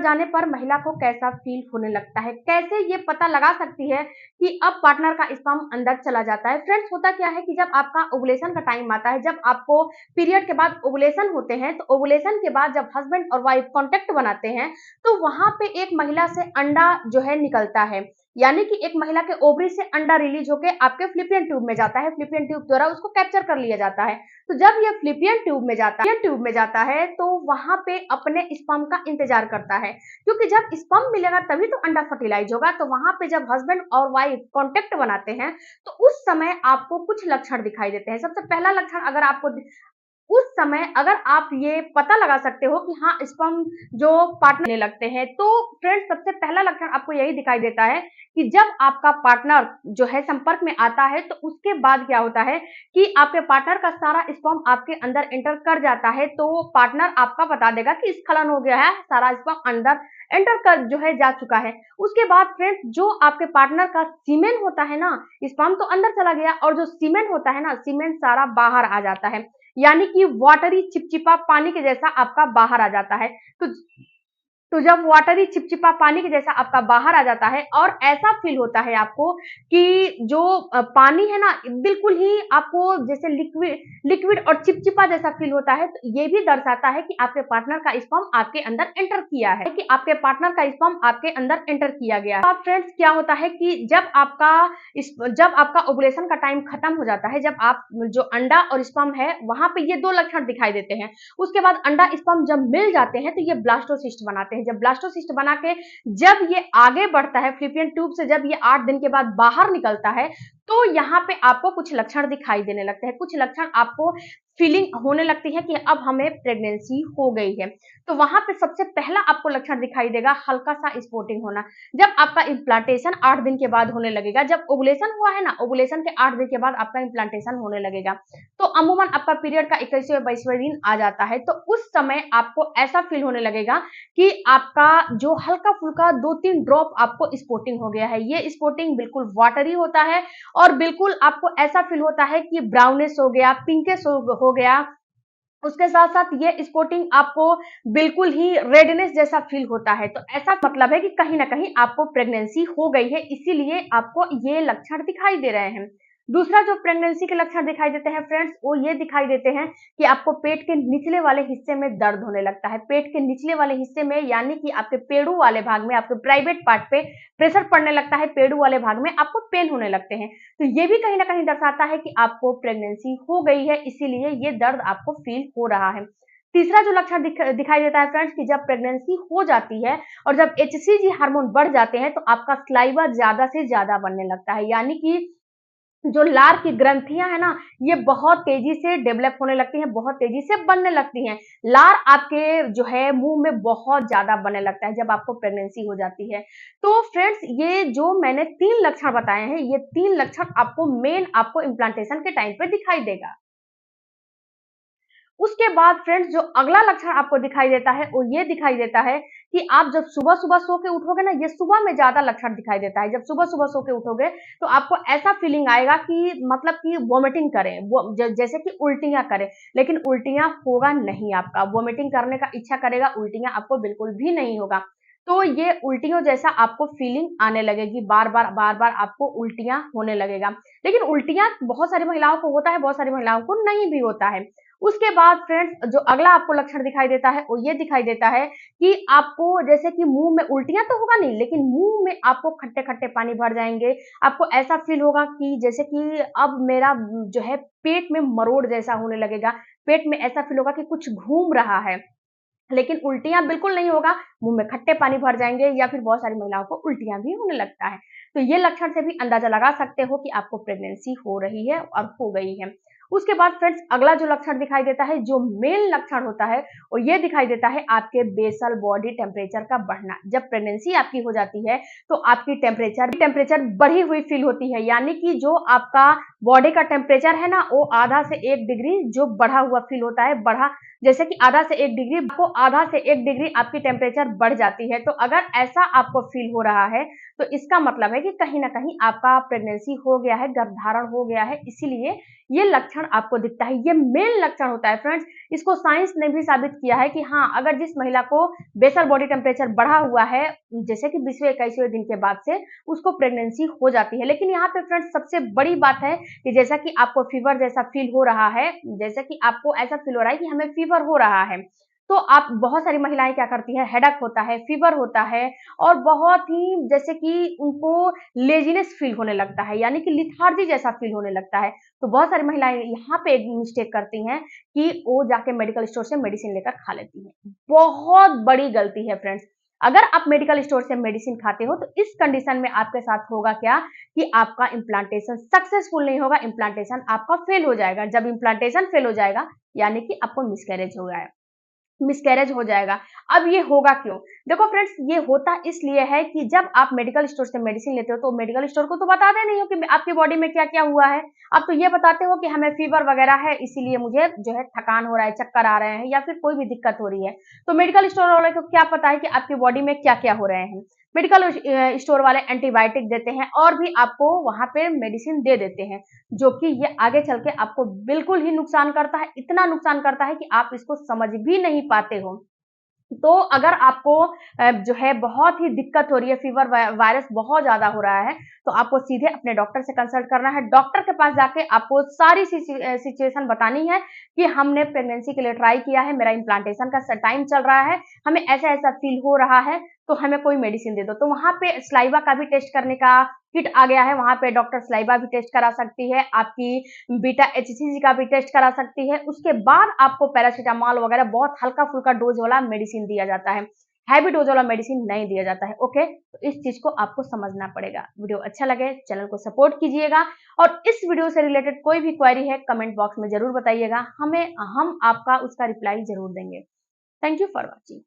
जाने पर महिला को कैसा फील होने लगता है, कैसे ये पता लगा सकती है कि अब पार्टनर का स्पर्म अंदर चला जाता है। फ्रेंड्स, होता क्या है कि जब आपका ओवुलेशन का टाइम आता है, जब आपको पीरियड के बाद ओवुलेशन होते हैं, तो ओवुलेशन के बाद जब हस्बैंड और वाइफ कांटेक्ट बनाते हैं, तो वहां पे एक महिला से अंडा जो है निकलता है, यानी कि एक महिला के ओवरी से अंडा रिलीज होकर आपके फ्लिपियन ट्यूब में जाता है। फ्लिपियन ट्यूब द्वारा उसको कैप्चर कर लिया जाता है। तो जब ये फ्लिपियन ट्यूब में जाता है तो वहां पे अपने स्पर्म का इंतजार करता है, क्योंकि जब स्पर्म मिलेगा तभी तो अंडा फर्टिलाइज होगा। तो वहां पे जब हस्बैंड और वाइफ कांटेक्ट बनाते हैं तो उस समय आपको कुछ लक्षण दिखाई देते हैं। सबसे पहला लक्षण, अगर आपको उस समय अगर आप ये पता लगा सकते हो कि हाँ, स्पर्म जो पार्टनर लेने लगते हैं, तो फ्रेंड्स सबसे पहला लक्षण आपको यही दिखाई देता है कि जब आपका पार्टनर जो है संपर्क में आता है, तो उसके बाद क्या होता है कि आपके पार्टनर का सारा स्पर्म आपके अंदर एंटर कर जाता है। तो पार्टनर आपका बता देगा कि स्खलन हो गया है, सारा स्पर्म अंदर एंटर कर जो है जा चुका है। उसके बाद फ्रेंड्स, जो आपके पार्टनर का सीमेन होता है ना, स्पर्म तो अंदर चला गया और जो सीमेन होता है ना, सीमेन सारा बाहर आ जाता है, यानी कि वाटरी चिपचिपा पानी के जैसा आपका बाहर आ जाता है। तो जब वाटरी चिपचिपा पानी के जैसा आपका बाहर आ जाता है और ऐसा फील होता है आपको कि जो पानी है ना, बिल्कुल ही आपको जैसे लिक्विड और चिपचिपा जैसा फील होता है, तो ये भी दर्शाता है कि आपके पार्टनर का स्पर्म आपके अंदर एंटर किया है, कि आपके पार्टनर का स्पर्म आपके अंदर एंटर किया गया है। अब फ्रेंड्स, क्या होता है कि जब आपका ओवुलेशन का टाइम खत्म हो जाता है, जब आप जो अंडा और स्पर्म है वहां पे ये दो लक्षण दिखाई देते हैं। उसके बाद अंडा स्पर्म जब मिल जाते हैं तो ये ब्लास्टोसिस्ट बनाते हैं। जब ब्लास्टोसिस्ट बना के जब ये आगे बढ़ता है फ्लिपियन ट्यूब से, जब ये 8 दिन के बाद बाहर निकलता है, तो यहाँ पे आपको कुछ लक्षण दिखाई देने लगते हैं। कुछ लक्षण आपको फीलिंग होने लगती है कि अब हमें प्रेगनेंसी हो गई है। तो वहां पे सबसे पहला आपको लक्षण दिखाई देगा हल्का सा स्पॉटिंग होना। जब आपका इम्प्लांटेशन 8 दिन के बाद होने लगेगा, जब ओवुलेशन हुआ है ना, ओवुलेशन के 8 दिन के बाद आपका इम्प्लांटेशन होने लगेगा, तो अमूमन आपका पीरियड का 21वें-22वें दिन आ जाता है। तो उस समय आपको ऐसा फील होने लगेगा कि आपका जो हल्का फुल्का 2-3 ड्रॉप आपको स्पॉटिंग हो गया है। ये स्पॉटिंग बिल्कुल वाटरी होता है और बिल्कुल आपको ऐसा फील होता है कि ब्राउनिश हो गया, पिंकिश हो गया। उसके साथ साथ ये स्पॉटिंग आपको बिल्कुल ही रेडनेस जैसा फील होता है। तो ऐसा मतलब है कि कहीं ना कहीं आपको प्रेगनेंसी हो गई है, इसीलिए आपको ये लक्षण दिखाई दे रहे हैं। दूसरा जो प्रेगनेंसी के लक्षण दिखाई देते हैं फ्रेंड्स, वो ये दिखाई देते हैं कि आपको पेट के निचले वाले हिस्से में दर्द होने लगता है। पेट के निचले वाले हिस्से में, यानी कि आपके पेड़ू वाले भाग में, आपके प्राइवेट पार्ट पे प्रेशर पड़ने लगता है, पेड़ू वाले भाग में आपको पेन होने लगते हैं। तो ये भी कहीं ना कहीं दर्शाता है कि आपको प्रेगनेंसी हो गई है, इसीलिए ये दर्द आपको फील हो रहा है। तीसरा जो लक्षण दिखाई देता है फ्रेंड्स, कि जब प्रेगनेंसी हो जाती है और जब एचसीजी हार्मोन बढ़ जाते हैं, तो आपका सलाइवा ज्यादा से ज्यादा बनने लगता है, यानी कि जो लार की ग्रंथियां है ना, ये बहुत तेजी से डेवलप होने लगती हैं, बहुत तेजी से बनने लगती हैं। लार आपके जो है मुंह में बहुत ज्यादा बनने लगता है जब आपको प्रेगनेंसी हो जाती है। तो फ्रेंड्स, ये जो मैंने 3 लक्षण बताए हैं, ये 3 लक्षण आपको मेन आपको इम्प्लांटेशन के टाइम पे दिखाई देगा। उसके बाद फ्रेंड्स, जो अगला लक्षण आपको दिखाई देता है, वो ये दिखाई देता है कि आप जब सुबह सुबह सो के उठोगे ना, ये सुबह में ज्यादा लक्षण दिखाई देता है। जब सुबह सुबह सो के उठोगे तो आपको ऐसा फीलिंग आएगा कि मतलब कि वॉमिटिंग करें, जैसे कि उल्टियां करें, लेकिन उल्टियां होगा नहीं। आपका वॉमिटिंग करने का इच्छा करेगा, उल्टियां आपको बिल्कुल भी नहीं होगा। तो ये उल्टियों जैसा आपको फीलिंग आने लगेगी, बार बार आपको उल्टियां होने लगेगा। लेकिन उल्टियां बहुत सारी महिलाओं को होता है, बहुत सारी महिलाओं को नहीं भी होता है। उसके बाद फ्रेंड्स, जो अगला आपको लक्षण दिखाई देता है, वो ये दिखाई देता है कि आपको जैसे कि मुंह में उल्टियां तो होगा नहीं, लेकिन मुंह में आपको खट्टे खट्टे पानी भर जाएंगे। आपको ऐसा फील होगा कि जैसे कि अब मेरा जो है पेट में मरोड़ जैसा होने लगेगा, पेट में ऐसा फील होगा कि कुछ घूम रहा है, लेकिन उल्टियां बिल्कुल नहीं होगा। मुंह में खट्टे पानी भर जाएंगे, या फिर बहुत सारी महिलाओं को उल्टियां भी होने लगता है। तो ये लक्षण से भी अंदाजा लगा सकते हो कि आपको प्रेगनेंसी हो रही है और हो गई है। उसके बाद फ्रेंड्स, अगला जो लक्षण दिखाई देता है, जो मेन लक्षण होता है, वो ये दिखाई देता है आपके बेसल बॉडी टेम्परेचर का बढ़ना। जब प्रेगनेंसी आपकी हो जाती है तो आपकी टेम्परेचर बढ़ी हुई फील होती है, यानी कि जो आपका बॉडी का टेम्परेचर है ना, वो आधा से 1 डिग्री जो बढ़ा हुआ फील होता है, बढ़ा जैसे कि आधा से 1 डिग्री, आपको आधा से 1 डिग्री आपकी टेम्परेचर बढ़ जाती है। तो अगर ऐसा आपको फील हो रहा है, तो इसका मतलब है कि कहीं ना कहीं आपका प्रेगनेंसी हो गया है, गर्भधारण हो गया है, इसीलिए ये लक्षण आपको दिखता है। ये मेन लक्षण होता है फ्रेंड्स। इसको साइंस ने भी साबित किया है कि हाँ, अगर जिस महिला को बेसल बॉडी टेम्परेचर बढ़ा हुआ है, जैसे कि 20वें 21वें दिन के बाद से, उसको प्रेगनेंसी हो जाती है। लेकिन यहाँ पे फ्रेंड्स सबसे बड़ी बात है कि जैसा कि आपको फीवर जैसा फील हो रहा है, जैसा कि आपको ऐसा फील हो रहा है कि हमें फीवर हो रहा है, तो आप बहुत सारी महिलाएं क्या करती है, हेडेक होता है, फीवर होता है, और बहुत ही जैसे कि उनको लेजीनेस फील होने लगता है, यानी कि लिथार्जी जैसा फील होने लगता है। तो बहुत सारी महिलाएं यहाँ पे एक मिस्टेक करती हैं कि वो जाके मेडिकल स्टोर से मेडिसिन लेकर खा लेती हैं। बहुत बड़ी गलती है फ्रेंड्स। अगर आप मेडिकल स्टोर से मेडिसिन खाते हो तो इस कंडीशन में आपके साथ होगा क्या कि आपका इम्प्लांटेशन सक्सेसफुल नहीं होगा, इम्प्लांटेशन आपका फेल हो जाएगा। जब इम्प्लांटेशन फेल हो जाएगा यानी कि आपको मिसकैरेज हो गया है, मिसकैरेज हो जाएगा। अब ये होगा क्यों? देखो फ्रेंड्स, ये होता इसलिए है कि जब आप मेडिकल स्टोर से मेडिसिन लेते हो तो मेडिकल स्टोर को तो बताते नहीं हो कि आपकी बॉडी में क्या-क्या हुआ है। आप तो ये बताते हो कि हमें फीवर वगैरह है, इसीलिए मुझे जो है थकान हो रहा है, चक्कर आ रहे हैं या फिर कोई भी दिक्कत हो रही है। तो मेडिकल स्टोर वाले को क्या पता है कि आपकी बॉडी में क्या-क्या हो रहे हैं। मेडिकल स्टोर वाले एंटीबायोटिक देते हैं और भी आपको वहाँ पे मेडिसिन दे देते हैं, जो कि ये आगे चल के आपको बिल्कुल ही नुकसान करता है, इतना नुकसान करता है कि आप इसको समझ भी नहीं पाते हो। तो अगर आपको जो है बहुत ही दिक्कत हो रही है, फीवर वायरस बहुत ज्यादा हो रहा है, तो आपको सीधे अपने डॉक्टर से कंसल्ट करना है। डॉक्टर के पास जाके आपको सारी सिचुएशन बतानी है कि हमने प्रेगनेंसी के लिए ट्राई किया है, मेरा इम्प्लांटेशन का टाइम चल रहा है, हमें ऐसा ऐसा फील हो रहा है, तो हमें कोई मेडिसिन दे दो। तो वहां पे स्लाइवा का भी टेस्ट करने का किट आ गया है, वहां पे डॉक्टर स्लाइवा भी टेस्ट करा सकती है, आपकी बीटा एचसीजी का भी टेस्ट करा सकती है। उसके बाद आपको पैरासीटामोल वगैरह बहुत हल्का फुल्का डोज वाला मेडिसिन दिया जाता है, हैवी डोज वाला मेडिसिन नहीं दिया जाता है। ओके, तो इस चीज को आपको समझना पड़ेगा। वीडियो अच्छा लगे चैनल को सपोर्ट कीजिएगा, और इस वीडियो से रिलेटेड कोई भी क्वेरी है कमेंट बॉक्स में जरूर बताइएगा, हम आपका उसका रिप्लाई जरूर देंगे। Thank you for watching.